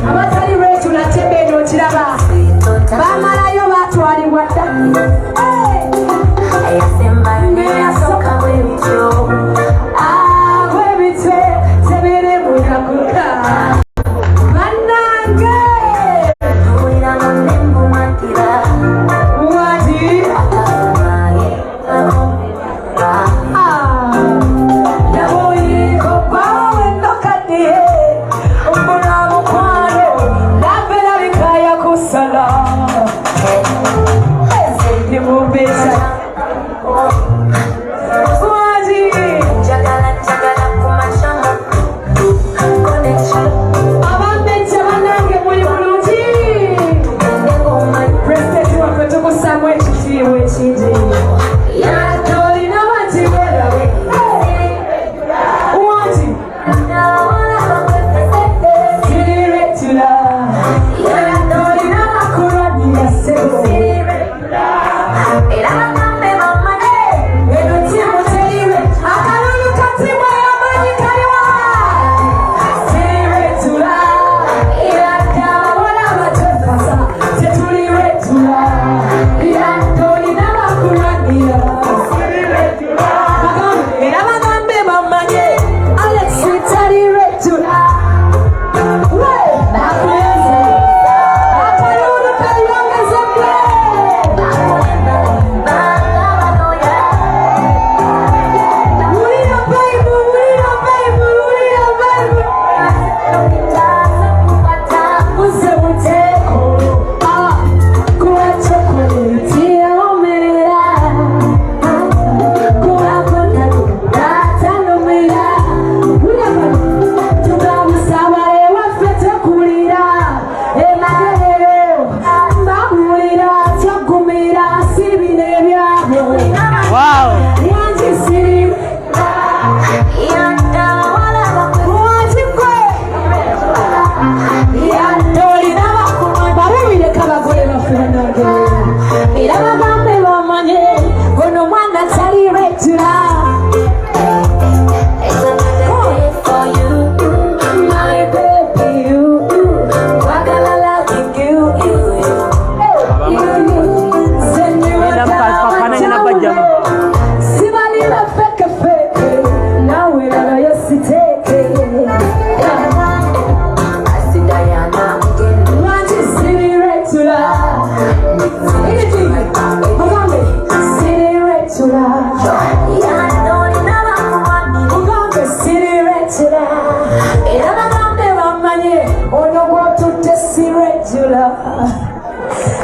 abatali lwetu natembe eno kiraba bamalayo batwalibwa dda neyasoka bwebityo bwebityo tebere munakuka bannange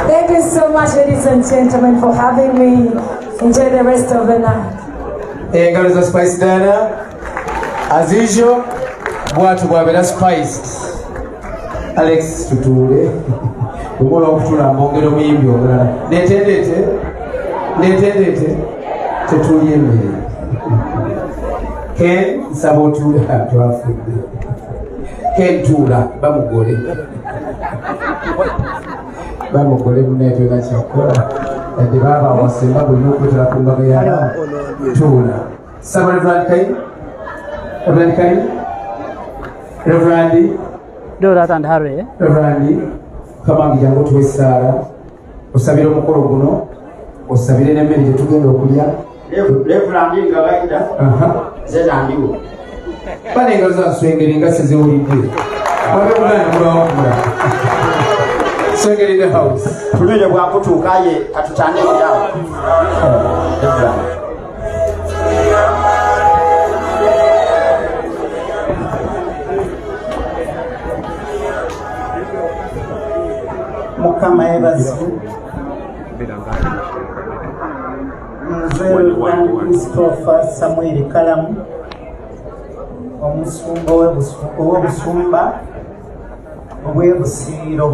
Thank you so much, ladies and gentlemen, for having me. Enjoy the rest of the night. Hey, girls, Spice Dana. As usual, what we Spice. Alex Tuture. We go up to the Mongolo Mibio. Netendete. Tuture. Ken Sabotura to Africa. Ken Tula, Bamugole. Bamugole Muneto Chakora. And the Baba was the Babu Nuku Rakumbayana. Tula. Reverend Kai? Reverend Dora and Harry. Reverend, come on, you go to Sara. Osabiro Mokoroguno. Osabire Nemedi to go to Kuya. Reverend Galaida. Then I knew. But he goes on swinging us as he would do. Swinging in the house. Today, we are to Kaye at Channel. Mukama ebazibu Christopher Samuel Kalamu omusumba ow'obusumba obw'ebusiiro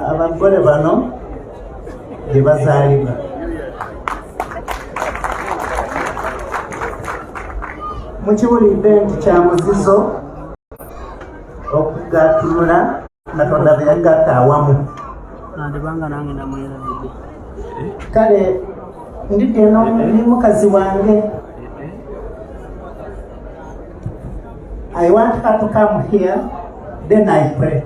abagole bano gye bazaalibwa mukiwulidde nti kya muzizo okugattulula Katonda bye yagatta awamu kale ndidde eno ne mukazi wange I want her to come here, then I pray.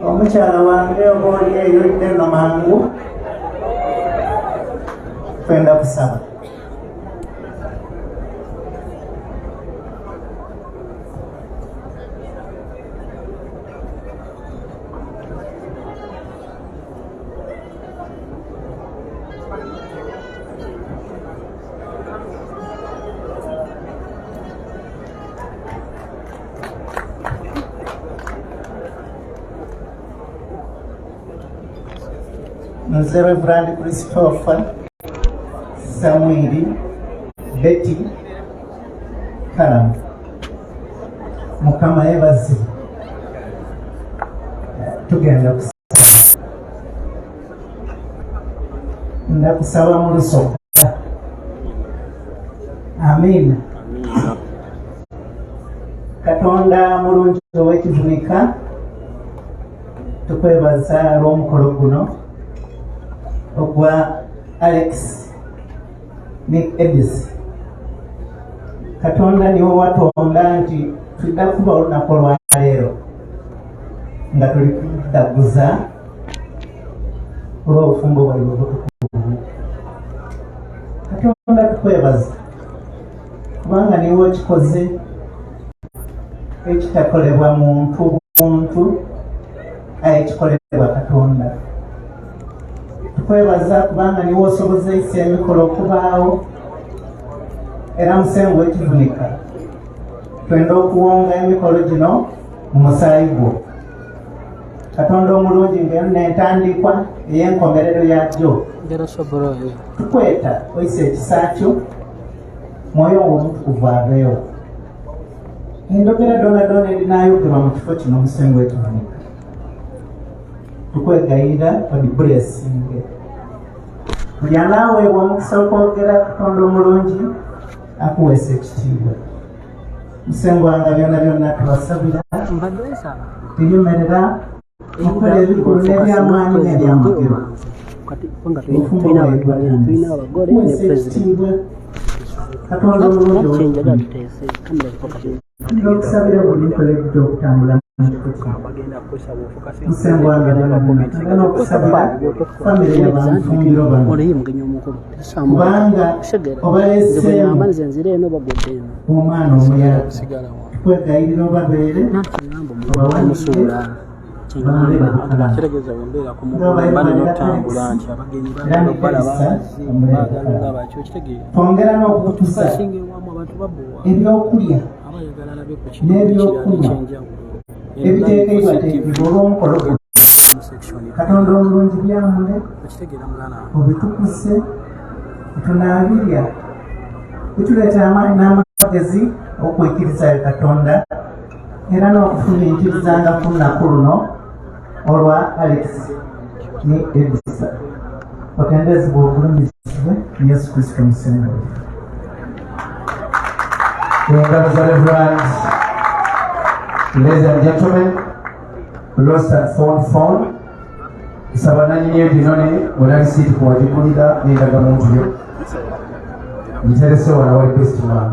Omukyala wange oba oli eyo eno mangu twenda kusaba. Nze Reverend Christopher Samuel Betty Kalamu. Mukama yebaze. Tugenda kusaba. Ndakusaba mu lusoka. Amen. Katonda mulungi ow'ekivunika, tukwebaza olw'omukolo guno ogwa Alex Nick Edis. Katonda niwo watonda nti tudda kuba olunaku olwa leero nga tuli kuddaguza olw'obufumbo bwaiwe obutukuvu. Katonda tukwebaza kubanga niwo okikoze ekitakolebwa muntu ekikolebwa Katonda. Tukwebaza kubanga niwo osobozeisa emikolo okubaawo era musengo w'ekivunika twenda okuwonga emikolo gino mu musaayi gwo. Katonda omulungi ng'eno n'entandikwa ey'enkomerero yagyo. Tukweta oyisa ekisa kyo, mwoyo w'omutukuvu abeewo. Endogera donna erinaayogerwa mu kifo kino musengo w'ekivunika tukwegayirira odibulesinge. Buli anaaweebwa omukisa okwogera Katonda omulungi akuweesa ekitiibwa. Musengo wanga byonna byonna tubasabira tunyumirira okukola ebikulu n'ebyamaanyi n'ebyamagero. Obufumbo bwawe tuweesa ekitiibwa Katonda omulungi okusabira buli nkoleddwa okutambula mu kifo kino. Musengo wange agana okusabira famire y'abanfumbiro bano kubanga obaleeseemu omwana omuyala. Tukwegayirira obabeere obawanire twongera n'okutusa ebyokulya n'ebyokunywa ebiteekeibwateekebwa olw'omukolo guno. Katonda omulungi byamule obitukuse tunaabirya bituleeta amaanyi n'amagezi okwikiriza Katonda era n'okufuna enkirizanga ku lunaku luno olwa Alex ne Edisa. Otendezebwa obulumizibwe Yesu Kristo musengo. Engabo za Reverend. Ladies and gentlemen, lost and found phone. Sabanani yetu inone wadari siti kwa jikulida ni daga muntuyo. Niterese wana wali best man.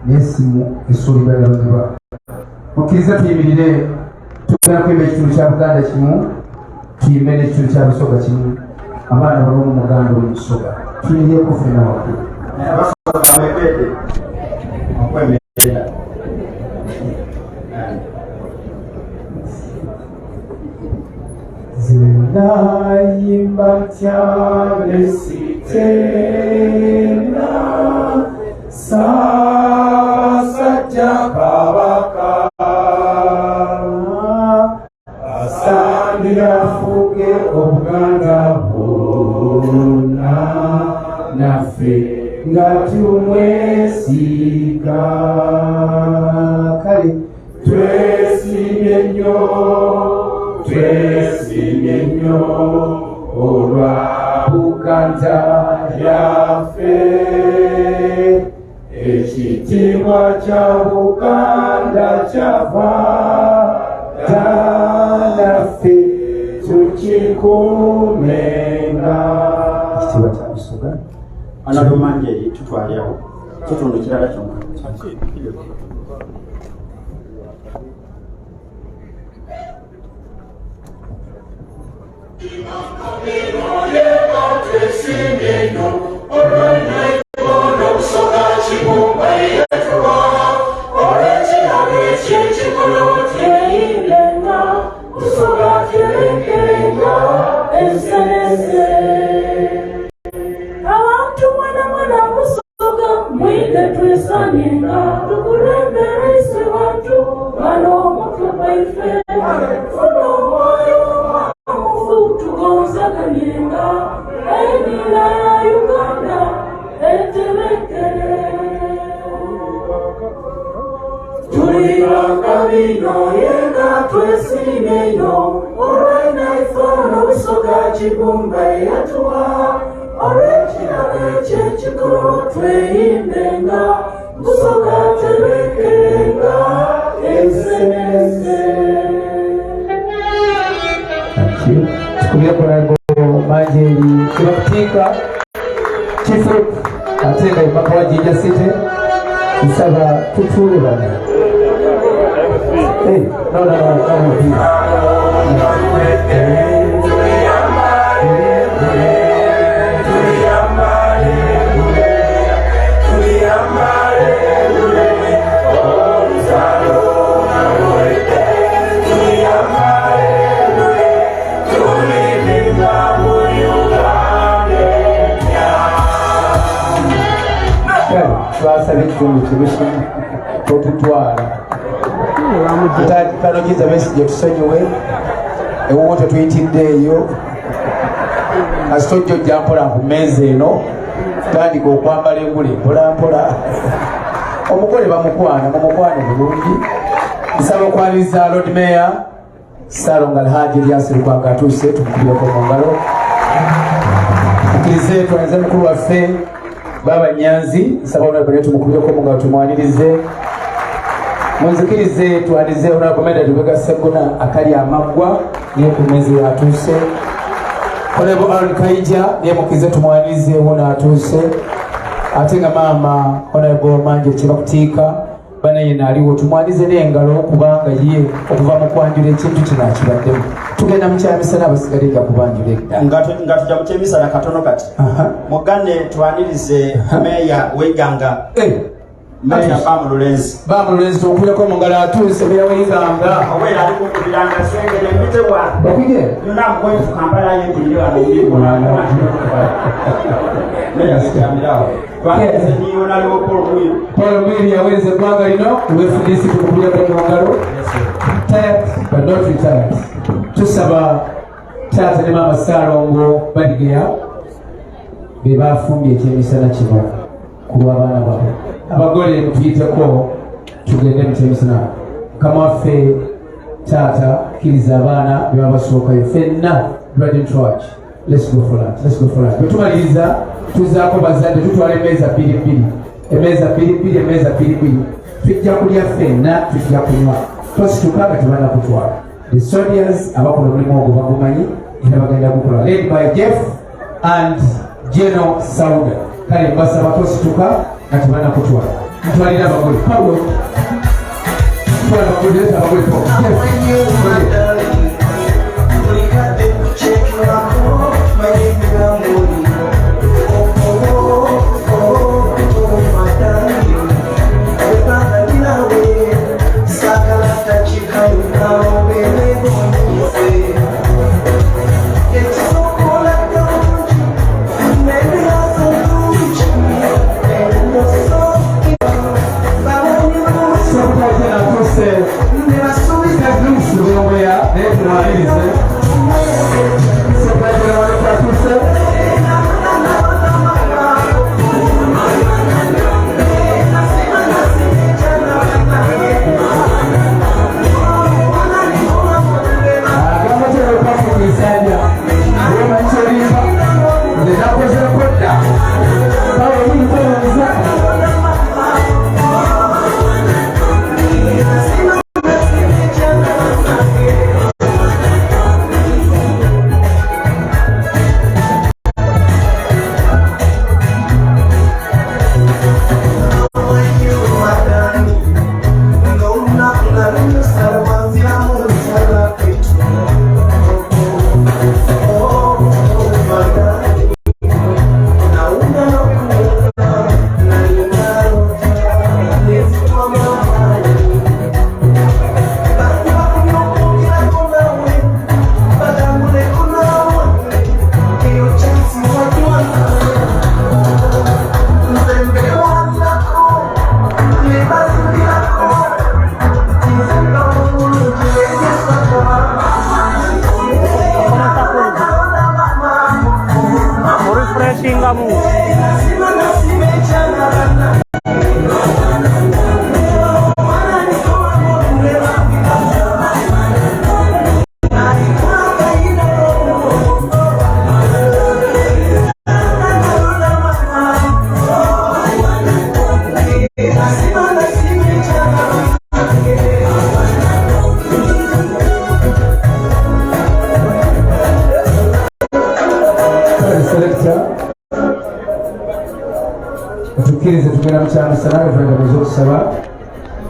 Nesimu isuri bada mdiwa. Mukiriza tuyimirire tugana kwemba ekitundu kya Buganda kimu tuyimbe n'ekitundu kya Busoga kimu abaana bal'omu muganda omusoga tuyindyeko ffenna wakulu. Abasoga bawekete okwemerera. Zinayimba cyane sitena sasa cyakabaka asandira fuge obuganda bwonna naffe nga tumwesiga kale twesimye nnyo olwa Buganda yaffe. Ekitiibwa kya Buganda kyava naffe tukikumenga ekitiibwa kya Busoga analumanje tutwalyawo kitundu kirala kyonna atenga mpaka wa Jinja City nsaba tutuule bana no twasaba ekitundu kibusi totutwala kano kiza Besigye tusonyiwe ewuwo tetuyitidde eyo asitojja ojja mpola ku mmeeza eno tutandika okwambala engule mpolampola omugole bamukwana mumukwane bulungi nsaba okwaniza Lord Mayor Salonga Alhaji Elias Lukwago atuuse tumukubyeko mu ngalo tukirize twanize mukulu waffe Baba Nyanzi nsaba onabone tumukubyeko mu ngalo tumwanirize munzikirize twanize onakomenda Lubega Segona akali amaggwa niye ku mezi atuuse Honorable Aaron Kaija niye mukize tumwanirize wona atuuse ate nga maama Honorable Manje Kibakutiika bana yena aliwo tumwanize n'engalo kubanga ye okuva mu kwanjula ekintu kino akibaddemu tugenda mu kyamisana abasigale nga kubanjula edda nga tujja mu kyemisana katono kati mugane twanirize meya Weiganga meya Bamululenzi tukubireko mu ngalo atuuse meya Weiganga owera ali kukubiranga sengere mbitewa okuje namukwefu Kampala yempulire wano mbibulanga meya sikyamirawo twanirize niyo naliwo Paul Mwiri yaweze eggwanga lino wefudisi tukubireko mu ngalo tired but not retired tusaba taata ne maama Saalongo Baligeya be bafumbye ekyemisana kino ku lw'abaana baabwe abagole mutuyiteko tugende mu kyemisana kamwaffe taata kkiriza abaana be babasookayo ffenna Church let's go for that bwe tumaliriza tuzaako bazadde tutwala emmeeza bbiri emmeeza bbiri tujja kulya ffenna tujja kunywa tosituka nga tebana kutwala the soldiers abakola omulimu ogwo bagumanyi era bagenda gukola led by Jeff and General Sauda kale mbasaba tosituka nga tebana kutwala ntwalira abagole Paulo twala abagole asingamu. tukirize tugenda mukyalo salamu twendageza okusaba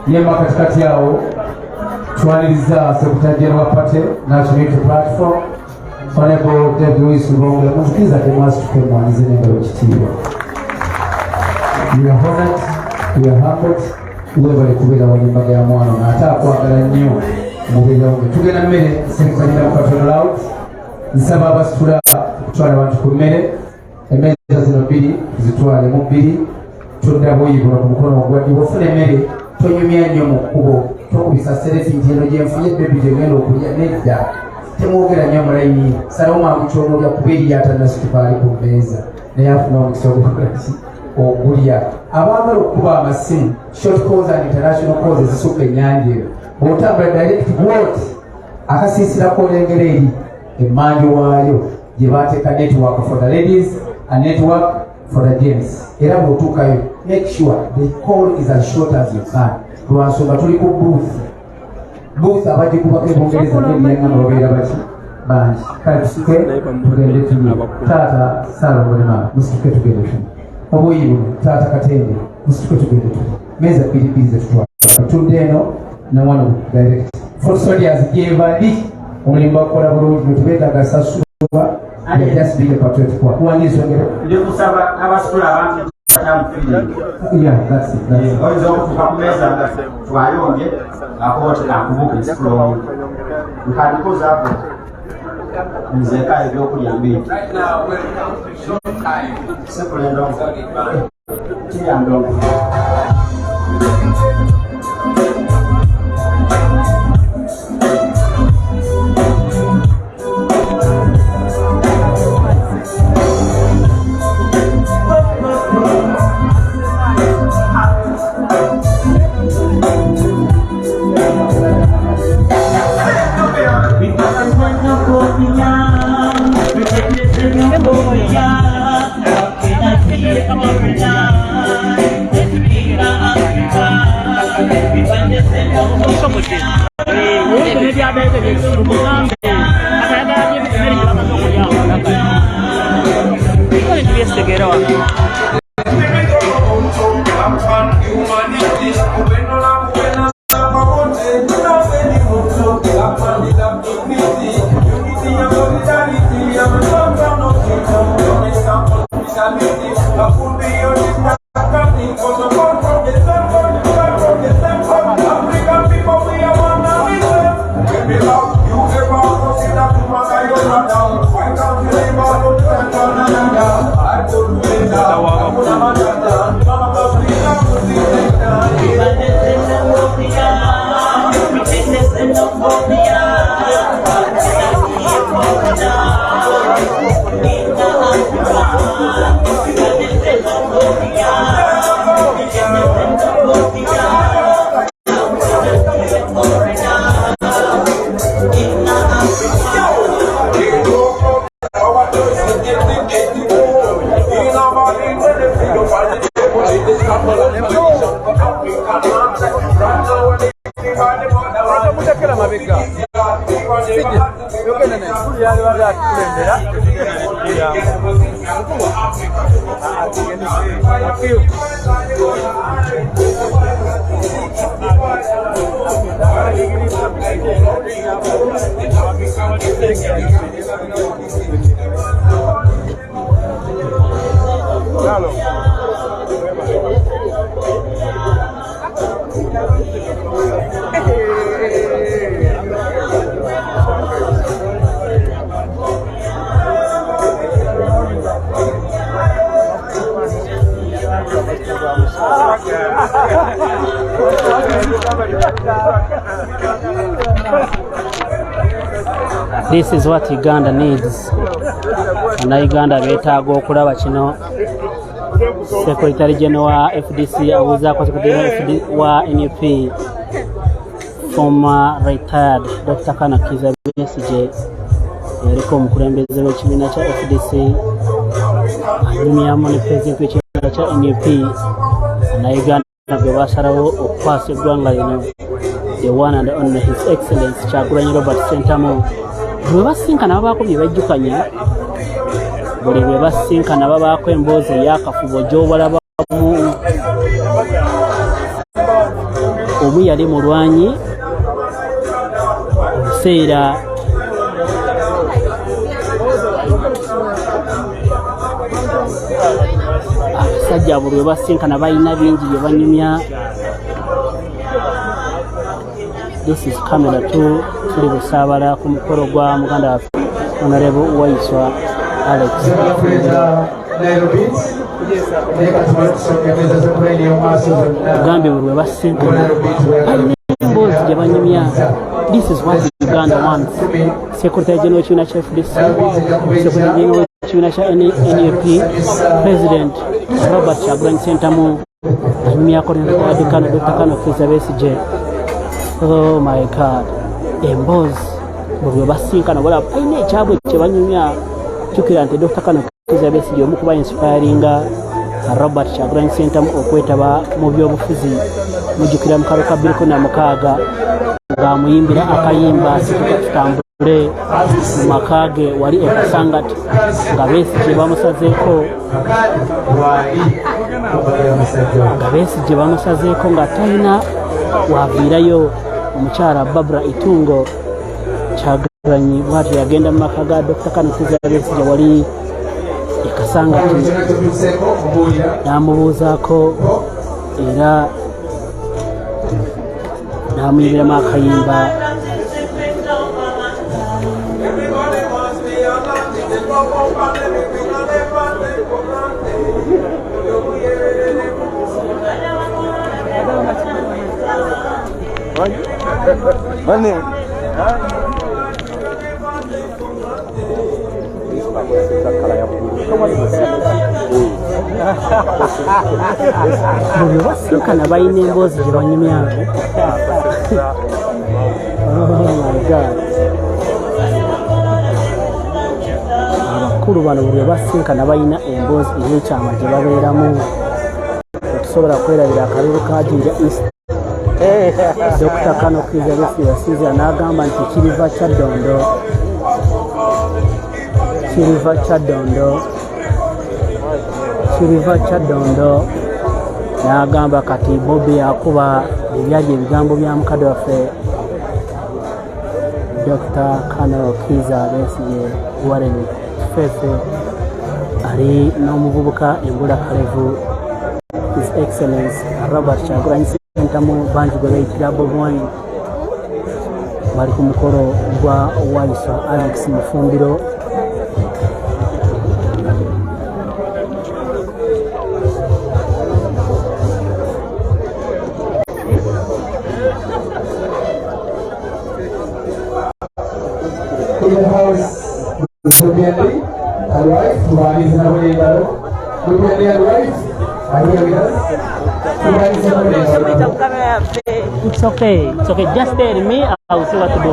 yemba katikati awo twaniriza sekretary wa party national unity platform honorable David Louis Lubonga muzikiriza temwasi tukemwanize n'engalo kitiibwa. We are honored, we are humbled, webale kubeera wanyembaga ya mwana ate akwagala nnyo mubeera wange tugenda mmere sekretary wa Katonda Loud nsaba abasitula kutwala abantu ku mmere emmeeza zino bbiri zitwale mu bbiri tudda buyibula ku mukono ogwadde bwofuna emmere tonyumya nnyo mu kkubo tokubisa sereti nti eno gyenfunye bebi gyegenda okulya nedda temwogera nnyo mulayini salawo mangu kyomulya kuba eri yatanasitukaali ku mmeeza naye afuna omukisa ogulaki ogulya abaagala okukuba amasimu short calls and international calls ezisukka ennyanja eyo bw'otambula direct word akasiisirako olengera eri emmanju waayo gye baateeka network for the ladies and network for the gents era bw'otuukayo make sure the call is as short as you can lwansonga tuli ku booth abagikubako ebongereza n'ebyanga babeera baki bangi kale tusike tugende tuli taata salomolema musituke tugende tuli obuyi buno taata katende musituke tugende tuli meza bbiri zetutwala tutudde eno ne wano direct for soldiers gyebali omulimu bakukola bulungi netubeetaga sasulwa just be a patriot kwa kuwandiza ngero ndikusaba abasula abantu yeah that's it oizo kukumeza twayonge akote nakubuka isikulo ukadikoza hapo mzeka ibyo kuliambia simple ndo tia ndo This is what Uganda needs. bannayuganda beetaaga okulaba kino. Secretary General wa FDC abuuzaako Secretary wa NUP former retired Dr. Kano Kizza Besigye yaliko omukulembeze w'ekibiina kya FDC anyumyamu ne pulezidenti w'ekibiina kya NUP bannayuganda bwe basalawo okukwasa eggwanga lino the one and only His Excellency Kyagulanyi Robert Ssentamu. Bwe basinkana babaako bye bajjukanya, buli bwe basinkana babaako emboozi ey'akafubo gy'obalabamu. Omu yali mulwanyi obuseera abasajja buli bwe basinkana balina bingi bye banyumya. This is camera 2 tuli busaabala ku mukolo gwa muganda waffe Honorable Waiswa Alex. Gambe buli bwe basinkana emboozi gye banyumya. This is what Uganda wants. Secretary General w'ekibiina kya FDC, Secretary General w'ekibiina kya NUP, President Robert Kyagulanyi Ssentamu anyumyako ne Dr. Kano Kizza Besigye. Oh my God, emboozi buli bwe basinkana wala balina ekyabwe kye banyumya. Jjukira nti Dr. Kano Kizza Besigye omu kuba inspiringa Robert Kyagulanyi Ssentamu okwetaba mu byobufuzi. Mujjukira mu kalulu ka 2006 ng'amuyimbira akayimba situka tutambule mu maka ge wali e Kasangati nga Besigye bamusazeeko nga talina waviirayo. Omukyala Barbara Itungo Kyagulanyi bw'atyo yagenda mu maka ga Dr. Kano Kizza Besigye wali e Kasangati n'amubuuzaako era n'amuyimbiramu akayimba. Buli basinkana balina emboozi gye banyumya. Oh my God. Abakulu bano buli basinkana balina emboozi ey'ekyama gye babeeramu. Tusobola kwerabira akalulu ka Jinja East. Dr. Kano Kizza Besigye yasiza n'agamba nti Kiriva kya Ddondo n'agamba kati Bobi yakuba ebyali ebigambo bya mukadde waffe Dr. Kano Kizza Besigye Warren Fefe ali n'omuvubuka Embula Kalevu His Excellency Robert Kyagulanyi Ssentamu bangi gwe bayitira Bobi Wine bali ku mukolo gwa Waiswa Alex Mufumbiro. In the house, Rubiandi and wife, Tubali is now in the Rubiandi and wife, are you with us? Tubali is now in the It's okay. Just tell me, I'll see what to do.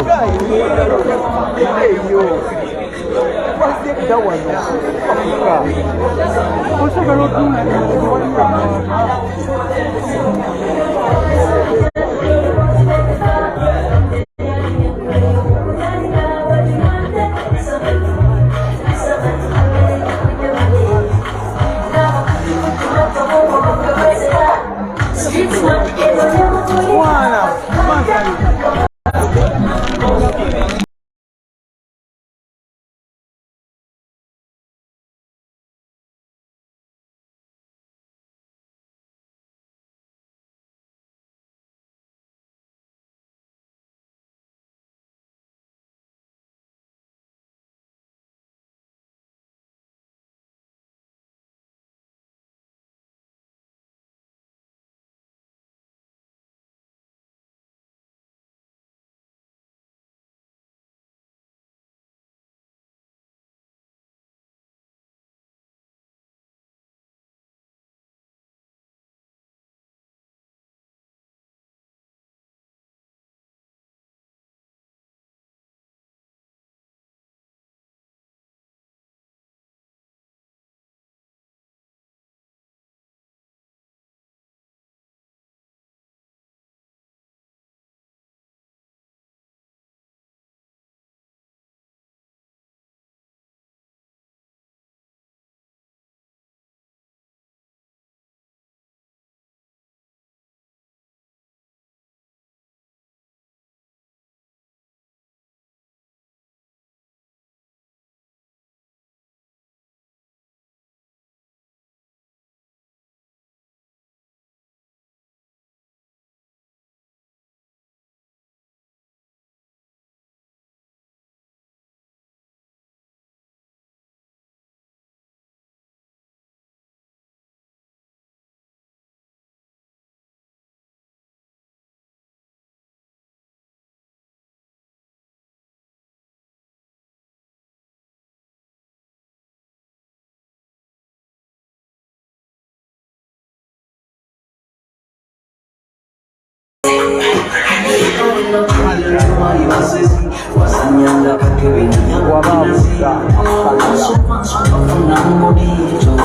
Joe.